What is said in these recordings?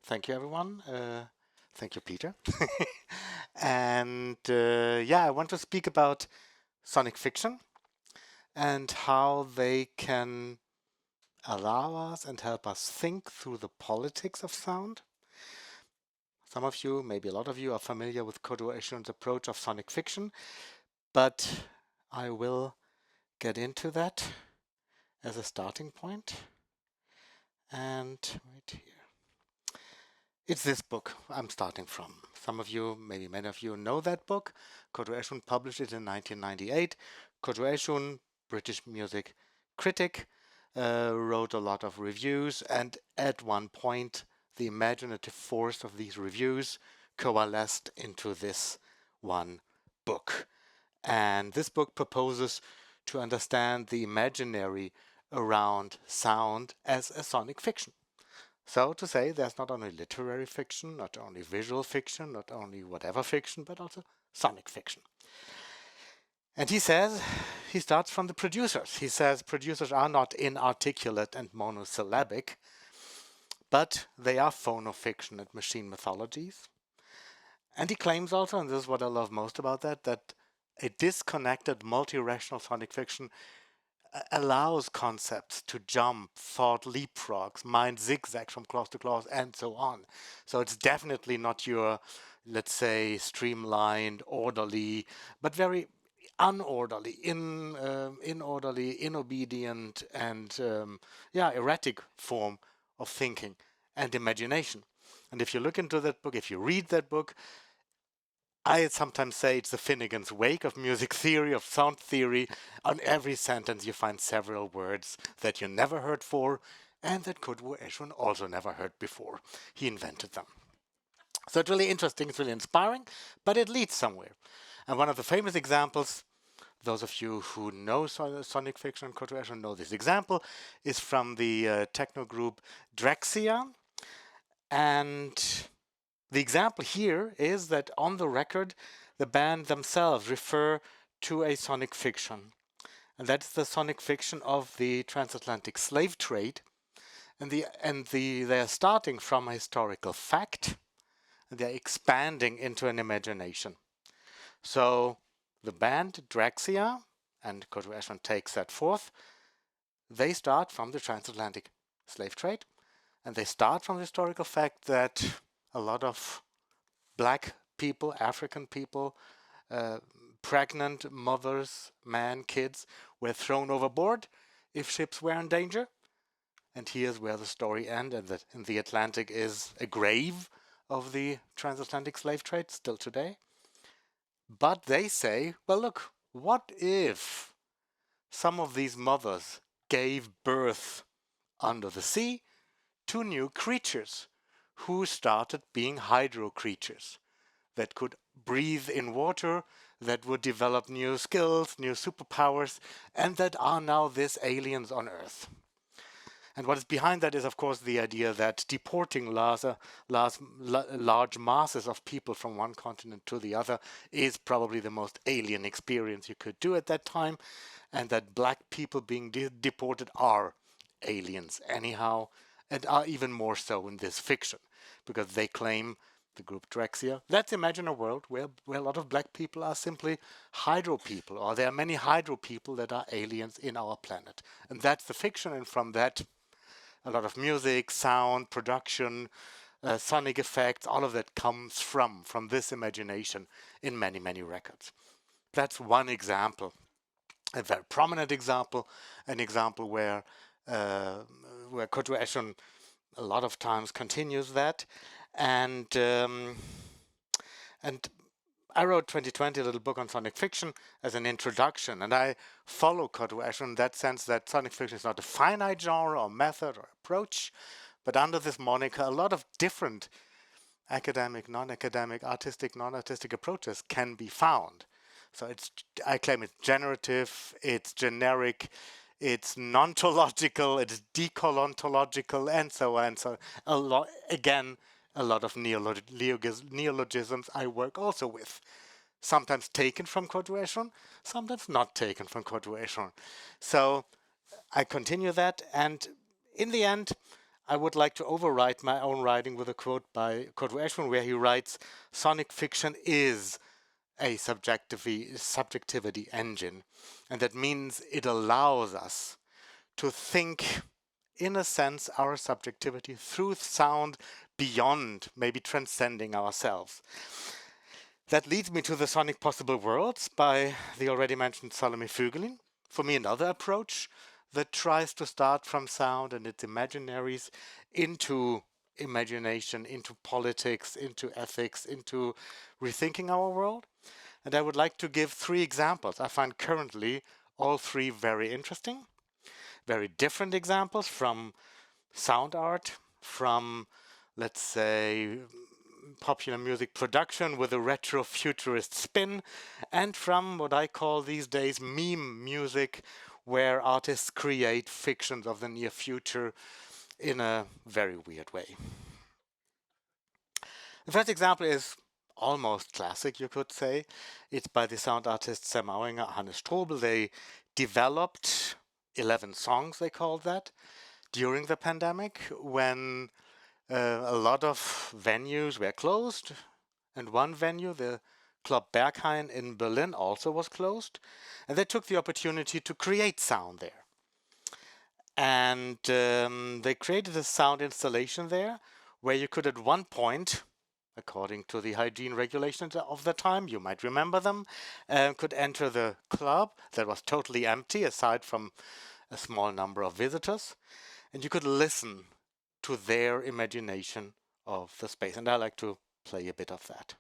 Thank you, everyone. Thank you, Peter. And yeah, I want to speak about sonic fiction and how they can allow us and help us think through the politics of sound. Some of you, maybe a lot of you, are familiar with Kodo Eshel's approach of sonic fiction, but I will get into that as a starting point. And right here. It's this book I'm starting from. Some of you, maybe many of you, know that book. Kodo Eshun published it in 1998. Kodo Eshun, British music critic, wrote a lot of reviews, and at one point the imaginative force of these reviews coalesced into this one book. And this book proposes to understand the imaginary around sound as a sonic fiction. So to say, there's not only literary fiction, not only visual fiction, not only whatever fiction, but also sonic fiction. And he says, he starts from the producers. He says producers are not inarticulate and monosyllabic, but they are phonofiction and machine mythologies. And he claims also, and this is what I love most about that a disconnected multi-rational sonic fiction allows concepts to jump, thought leapfrogs, mind zigzags from clause to clause, and so on. So it's definitely not your, let's say, streamlined, orderly, but very unorderly, inorderly, inobedient, and erratic form of thinking and imagination. And if you look into that book, if you read that book, I sometimes say it's the Finnegan's Wake of music theory, of sound theory. On every sentence you find several words that you never heard before and that Kodo Eshun also never heard before. He invented them. So it's really interesting, it's really inspiring, but it leads somewhere. And one of the famous examples, those of you who know sonic fiction and Kodo Eshun know this example, is from the techno group Drexia. And the example here is that on the record, the band themselves refer to a sonic fiction. And that's the sonic fiction of the transatlantic slave trade. And they are starting from a historical fact, and they're expanding into an imagination. So the band Drexia, and Kodo Eshun takes that forth, they start from the transatlantic slave trade, and they start from the historical fact that a lot of black people, African people, pregnant mothers, men, kids were thrown overboard if ships were in danger. And here's where the story ends, and in the Atlantic is a grave of the transatlantic slave trade still today. But they say, well, look, what if some of these mothers gave birth under the sea to new creatures who started being hydro creatures that could breathe in water, that would develop new skills, new superpowers, and that are now these aliens on Earth. And what is behind that is, of course, the idea that deporting large masses of people from one continent to the other is probably the most alien experience you could do at that time, and that black people being deported are aliens anyhow, and are even more so in this fiction, because they claim, the group Drexia, let's imagine a world where a lot of black people are simply hydro people, or there are many hydro people that are aliens in our planet. And that's the fiction, and from that, a lot of music, sound, production, sonic effects, all of that comes from this imagination in many, many records. That's one example, a very prominent example, an example where Kodo Eshun a lot of times continues that. And I wrote 2020, a little book on sonic fiction, as an introduction, and I follow Kodo Eshun in that sense that sonic fiction is not a finite genre or method or approach, but under this moniker, a lot of different academic, non-academic, artistic, non-artistic approaches can be found. So I claim it's generative, it's generic, it's nontological, it's decolontological, and so on. So a lot of neologisms I work also with. Sometimes taken from Kodo Eshun, sometimes not taken from Kodo Eshun. So I continue that, and in the end, I would like to overwrite my own writing with a quote by Kurt Ashwin, where he writes, "Sonic fiction is a subjectivity engine." And that means it allows us to think, in a sense, our subjectivity through sound beyond, maybe transcending ourselves. That leads me to the Sonic Possible Worlds by the already mentioned Salome Vögelin. For me, another approach that tries to start from sound and its imaginaries into imagination, into politics, into ethics, into rethinking our world. And I would like to give 3 examples. I find currently all 3 very interesting, very different examples from sound art, from, let's say, popular music production with a retro-futurist spin, and from what I call these days meme music, where artists create fictions of the near future in a very weird way. The first example is almost classic, you could say. It's by the sound artists Sam Auinger, Hannes Strobel. They developed 11 songs, they called that, during the pandemic when a lot of venues were closed, and one venue, the Club Berghain in Berlin, also was closed, and they took the opportunity to create sound there. And they created a sound installation there where you could at one point, according to the hygiene regulations of the time, you might remember them, could enter the club that was totally empty aside from a small number of visitors, and you could listen to their imagination of the space. And I like to play a bit of that.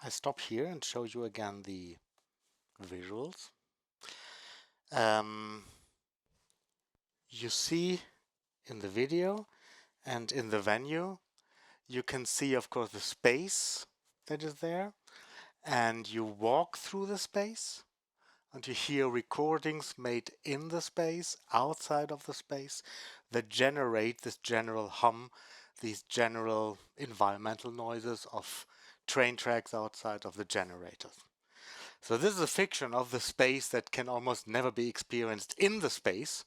I stop here and show you again the visuals. You see in the video and in the venue, you can see, of course, the space that is there, and you walk through the space and you hear recordings made in the space, outside of the space, that generate this general hum, these general environmental noises of train tracks outside of the generators. So this is a fiction of the space that can almost never be experienced in the space,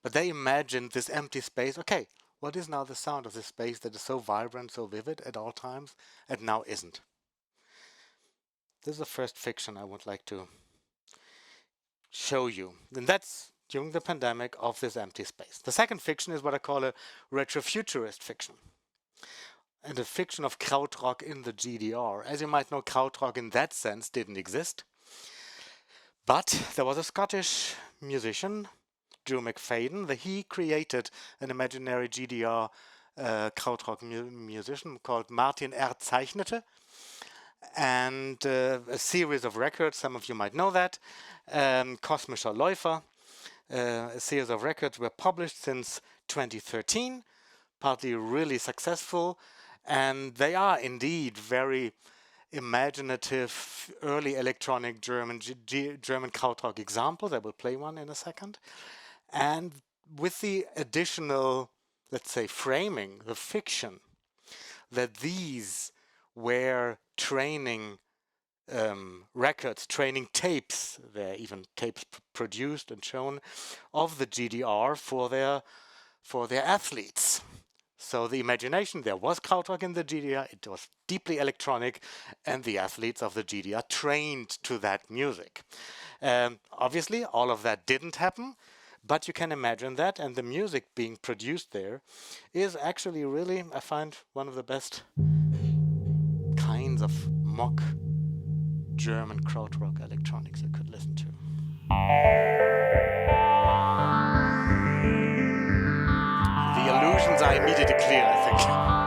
but they imagined this empty space. Okay, what is now the sound of this space that is so vibrant, so vivid at all times, and now isn't? This is the first fiction I would like to show you. And that's during the pandemic of this empty space. The second fiction is what I call a retrofuturist fiction. And a fiction of krautrock in the GDR. As you might know, krautrock in that sense didn't exist. But there was a Scottish musician, Drew McFadden. He created an imaginary GDR krautrock musician called Martin R. Zeichnete. And a series of records, some of you might know that, Kosmischer Läufer. A series of records were published since 2013, partly really successful, and they are indeed very imaginative early electronic German krautrock examples. I will play one in a second. And with the additional, let's say, framing, the fiction, that these were training records, training tapes, there are even tapes produced and shown of the GDR for their athletes. So the imagination, there was krautrock in the GDR, it was deeply electronic, and the athletes of the GDR trained to that music. Obviously, all of that didn't happen, but you can imagine that, and the music being produced there is actually really, I find, one of the best kinds of mock German krautrock electronics you could listen to. The illusions are immediately clear, I think.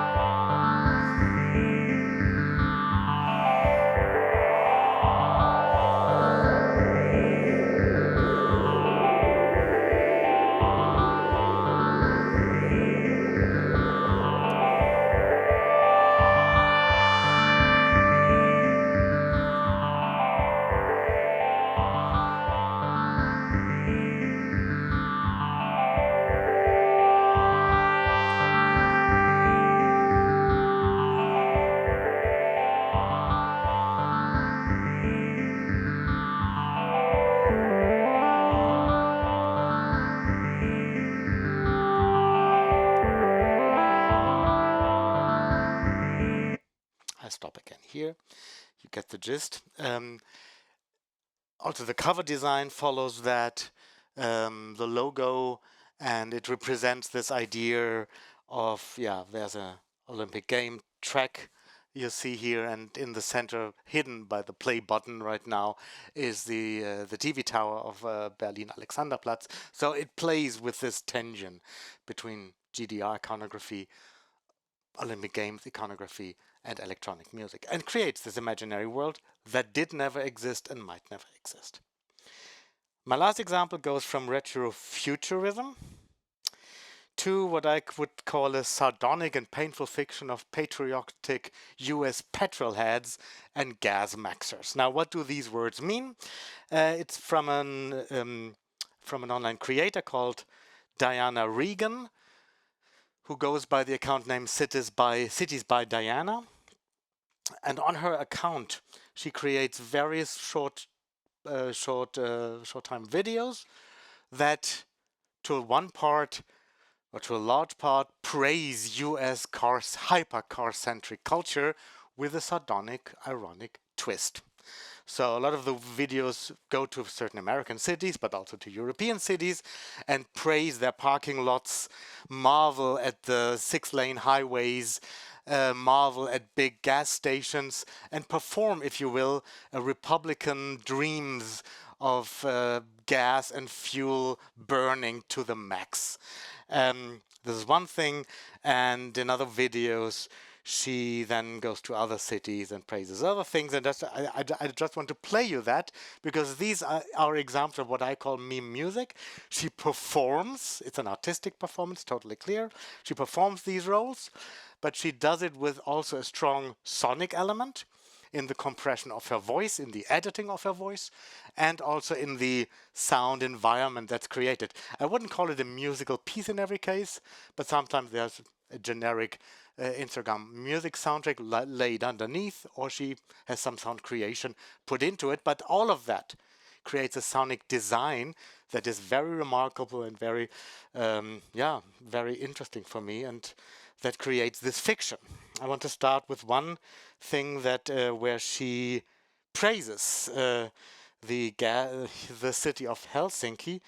Stop again here. You get the gist. Also, the cover design follows that, the logo, and it represents this idea of, there's an Olympic game track you see here, and in the center, hidden by the play button right now, is the TV tower of Berlin Alexanderplatz. So it plays with this tension between GDR iconography, Olympic Games iconography, and electronic music, and creates this imaginary world that did never exist and might never exist. My last example goes from retrofuturism to what I would call a sardonic and painful fiction of patriotic US petrolheads and gas maxers. Now, what do these words mean? It's from an online creator called Diana Regan, who goes by the account name Cities by Diana. And on her account, she creates various short time videos that, to one part or to a large part, praise US hypercar-centric culture with a sardonic, ironic twist. So a lot of the videos go to certain American cities, but also to European cities, and praise their parking lots, marvel at the 6-lane highways, marvel at big gas stations, and perform, if you will, a Republican dreams of gas and fuel burning to the max. This is one thing, and in other videos, she then goes to other cities and praises other things, and I just want to play you that, because these are examples of what I call meme music. She performs, it's an artistic performance, totally clear. She performs these roles, but she does it with also a strong sonic element in the compression of her voice, in the editing of her voice, and also in the sound environment that's created. I wouldn't call it a musical piece in every case, but sometimes there's a generic Instagram music soundtrack laid underneath, or she has some sound creation put into it, but all of that creates a sonic design that is very remarkable and very, very interesting for me, and that creates this fiction. I want to start with one thing that where she praises the city of Helsinki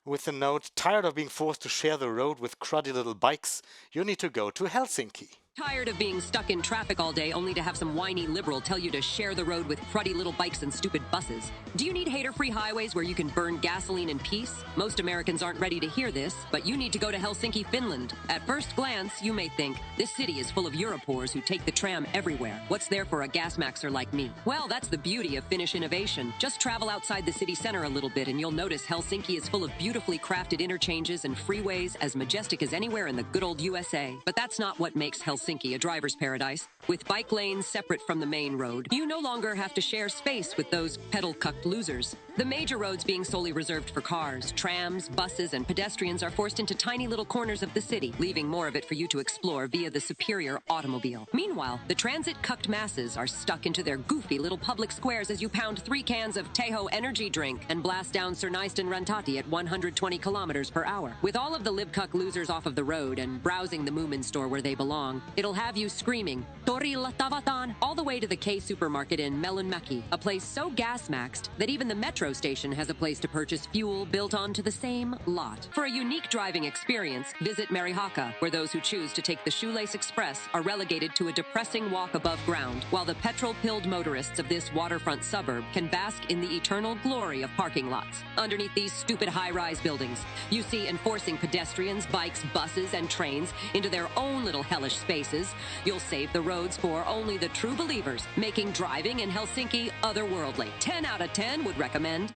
with the note, "Tired of being forced to share the road with cruddy little bikes? You need to go to Helsinki." Tired of being stuck in traffic all day only to have some whiny liberal tell you to share the road with cruddy little bikes and stupid buses? Do you need hater-free highways where you can burn gasoline in peace? Most Americans aren't ready to hear this, but you need to go to Helsinki, Finland. At first glance, you may think, this city is full of Europors who take the tram everywhere. What's there for a gas maxer like me? Well, that's the beauty of Finnish innovation. Just travel outside the city center a little bit and you'll notice Helsinki is full of beautifully crafted interchanges and freeways as majestic as anywhere in the good old USA. But that's not what makes Helsinki a driver's paradise. With bike lanes separate from the main road, you no longer have to share space with those pedal-cucked losers. The major roads being solely reserved for cars, trams, buses, and pedestrians are forced into tiny little corners of the city, leaving more of it for you to explore via the superior automobile. Meanwhile, the transit-cucked masses are stuck into their goofy little public squares as you pound 3 cans of Teho energy drink and blast down Cernaisten Rantati at 120 kilometers per hour. With all of the libcuck losers off of the road and browsing the Moomin store where they belong, it'll have you screaming, Torilla tavataan, all the way to the K supermarket in Mellonmäki, a place so gas-maxed that even the metro station has a place to purchase fuel built onto the same lot. For a unique driving experience, visit Merihaka, where those who choose to take the Shoelace Express are relegated to a depressing walk above ground, while the petrol-pilled motorists of this waterfront suburb can bask in the eternal glory of parking lots. Underneath these stupid high-rise buildings, you see enforcing pedestrians, bikes, buses, and trains into their own little hellish spaces. You'll save the roads for only the true believers, making driving in Helsinki otherworldly. 10 out of 10 would recommend.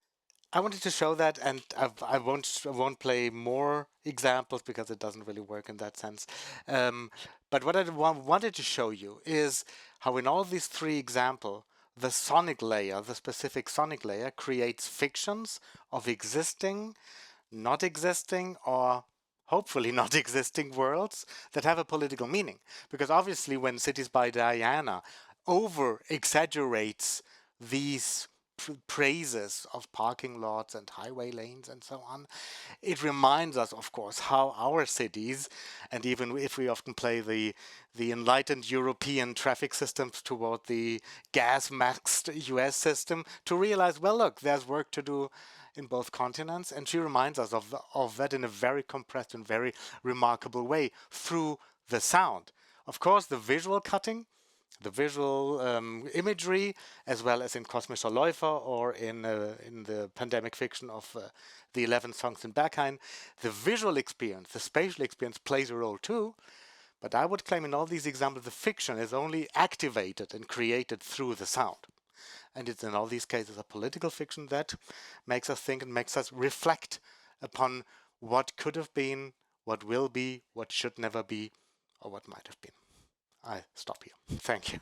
I wanted to show that, and I won't play more examples because it doesn't really work in that sense. But what I wanted to show you is how in all these three examples, the sonic layer, the specific sonic layer, creates fictions of existing, not existing, or hopefully not existing worlds that have a political meaning. Because obviously when Cities by Diana over-exaggerates these praises of parking lots and highway lanes and so on, it reminds us, of course, how our cities, and even if we often play the enlightened European traffic systems toward the gas-maxed US system, to realize, well, look, there's work to do in both continents, and she reminds us of that in a very compressed and very remarkable way through the sound. Of course, the visual cutting, the visual imagery, as well as in Kosmischer Läufer or in the pandemic fiction of the 11 songs in Berghain, the visual experience, the spatial experience plays a role too. But I would claim in all these examples, the fiction is only activated and created through the sound. And it's in all these cases a political fiction that makes us think and makes us reflect upon what could have been, what will be, what should never be, or what might have been. I stop here. Thank you.